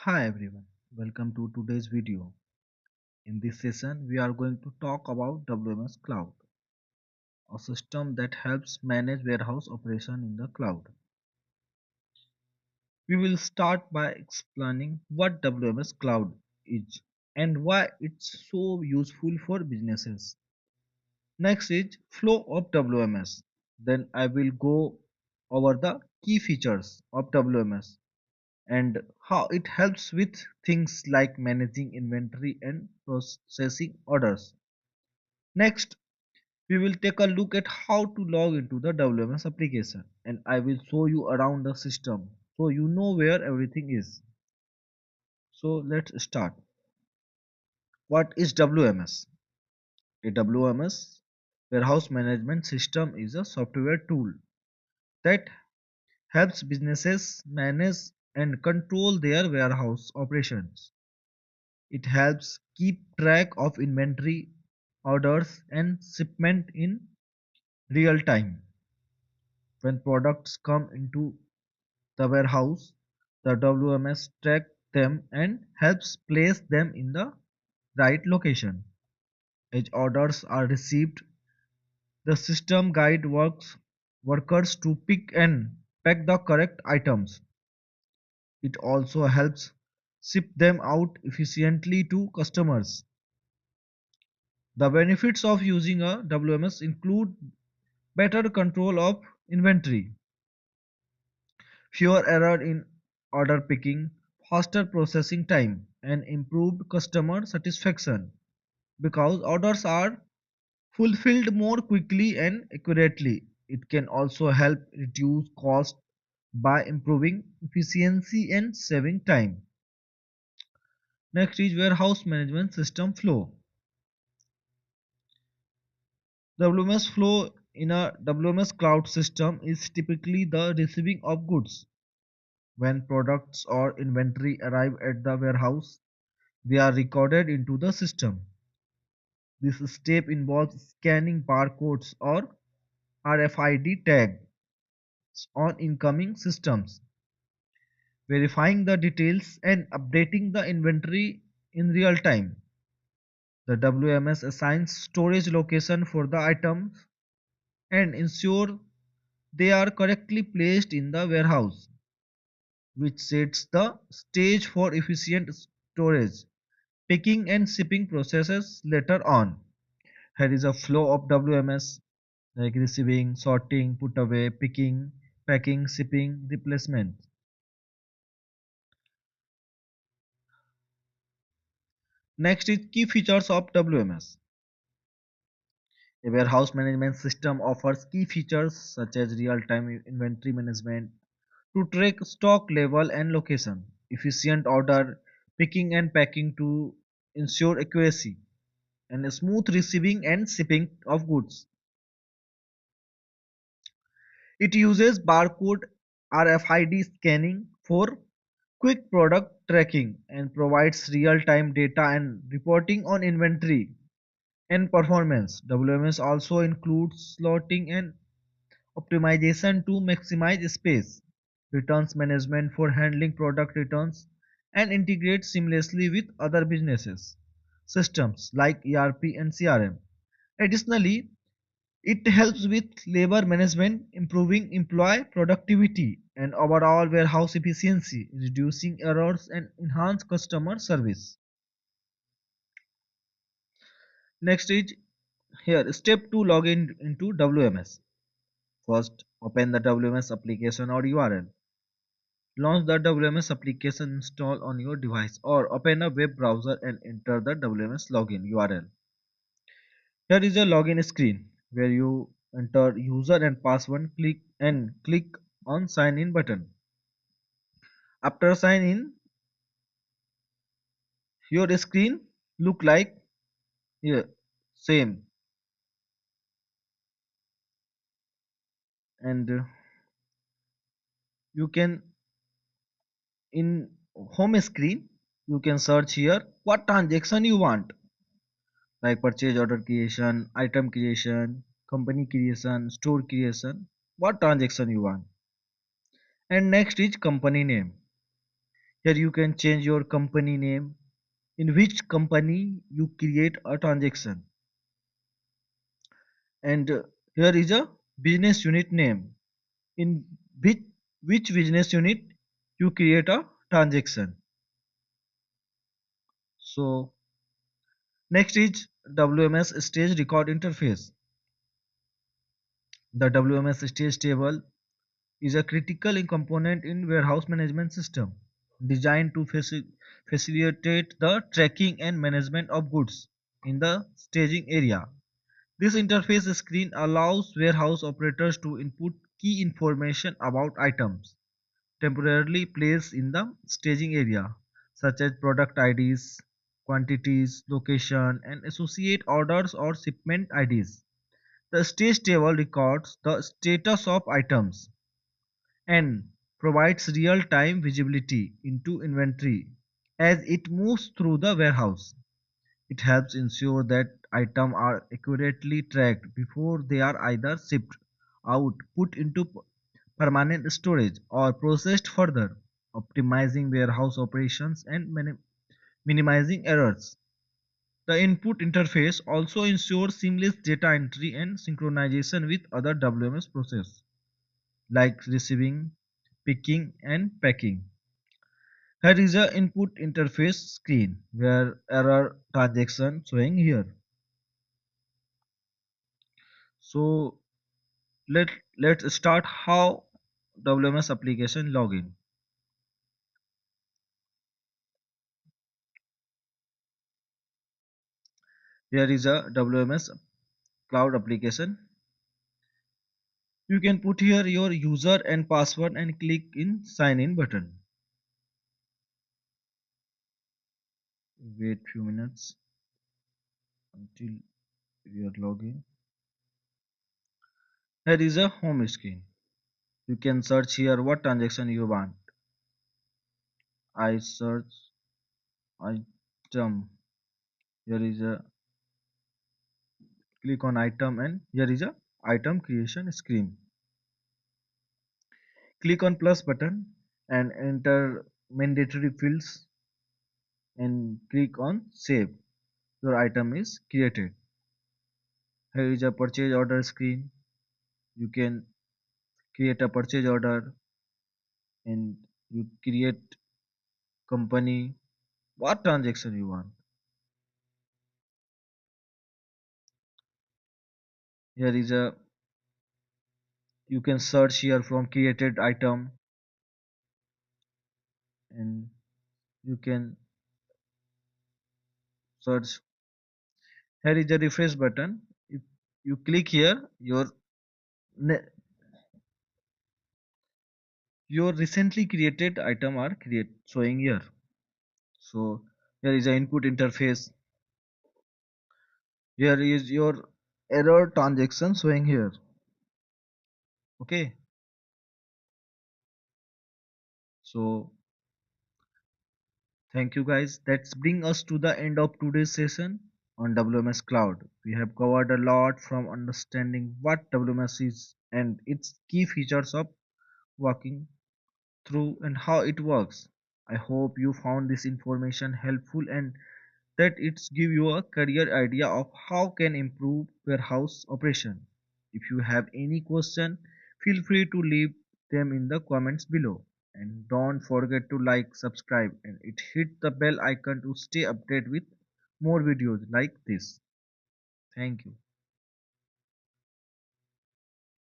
Hi everyone, welcome to today's video. In this session, we are going to talk about WMS Cloud, a system that helps manage warehouse operation in the cloud. We will start by explaining what WMS Cloud is and why it's so useful for businesses. Next is flow of WMS. Then I will go over the key features of WMS and how it helps with things like managing inventory and processing orders. Next, we will take a look at how to log into the WMS application and I will show you around the system so you know where everything is. So let's start. What is WMS? A WMS warehouse management system is a software tool that helps businesses manage and control their warehouse operations. It helps keep track of inventory, orders, and shipment in real time. When products come into the warehouse, the WMS tracks them and helps place them in the right location. As orders are received, the system guide workers to pick and pack the correct items. It also helps ship them out efficiently to customers. The benefits of using a WMS include better control of inventory, fewer error in order picking, faster processing time, and improved customer satisfaction because orders are fulfilled more quickly and accurately. It can also help reduce cost by improving efficiency and saving time. Next is warehouse management system flow. WMS flow in a WMS cloud system is typically the receiving of goods. When products or inventory arrive at the warehouse, they are recorded into the system. This step involves scanning barcodes or RFID tags on incoming systems, verifying the details and updating the inventory in real time. The WMS assigns storage location for the items and ensure they are correctly placed in the warehouse, which sets the stage for efficient storage, picking and shipping processes later on. Here is a flow of WMS like receiving, sorting, put away, picking, packing, shipping, replacement. Next is key features of WMS. A warehouse management system offers key features such as real-time inventory management to track stock level and location, efficient order picking and packing to ensure accuracy, and a smooth receiving and shipping of goods. It uses barcode RFID scanning for quick product tracking and provides real-time data and reporting on inventory and performance. WMS also includes slotting and optimization to maximize space, returns management for handling product returns, and integrate seamlessly with other businesses systems like ERP and CRM. Additionally, it helps with labor management, improving employee productivity and overall warehouse efficiency, reducing errors and enhance customer service. Next is here step 2, log in into WMS. First, open the WMS application or URL. Launch the WMS application install on your device or open a web browser and enter the WMS login URL. Here is a login screen where you enter user and password, click on sign in button. After sign in, your screen look like here same, and you can in home screen you can search here what transaction you want, like purchase order creation, item creation, company creation, store creation, what transaction you want. And next is company name. Here you can change your company name, in which company you create a transaction. And here is a business unit name, in which, which business unit you create a transaction. So next is WMS stage record interface. The WMS stage table is a critical component in warehouse management system designed to facilitate the tracking and management of goods in the staging area. This interface screen allows warehouse operators to input key information about items temporarily placed in the staging area, such as product IDs, quantities, location, and associate orders or shipment IDs. The stage table records the status of items and provides real-time visibility into inventory as it moves through the warehouse. It helps ensure that items are accurately tracked before they are either shipped out, put into permanent storage, or processed further, optimizing warehouse operations and minimizing errors. The input interface also ensures seamless data entry and synchronization with other WMS processes like receiving, picking, and packing. Here is a input interface screen where error transaction showing here. So let let's start how WMS application login. Here is a WMS cloud application. You can put here your user and password and click in sign in button. Wait few minutes until we are logging. Here is a home screen. You can search here what transaction you want. I search item. Here is a click on item and here is a item creation screen. Click on plus button and enter mandatory fields and click on save. Your item is created. Here is a purchase order screen. You can create a purchase order and you create company what transaction you want. Here is a you can search here from created item and you can search. Here is a refresh button. If you click here, your recently created item are create showing here. So here is the input interface. Here is your error transaction showing here. Okay. So thank you guys. That's bring us to the end of today's session on WMS Cloud. We have covered a lot from understanding what WMS is and its key features of working through and how it works. I hope you found this information helpful and that it's give you a clear idea of how can improve warehouse operation. If you have any question, feel free to leave them in the comments below. And don't forget to like, subscribe, and hit the bell icon to stay updated with more videos like this. Thank you.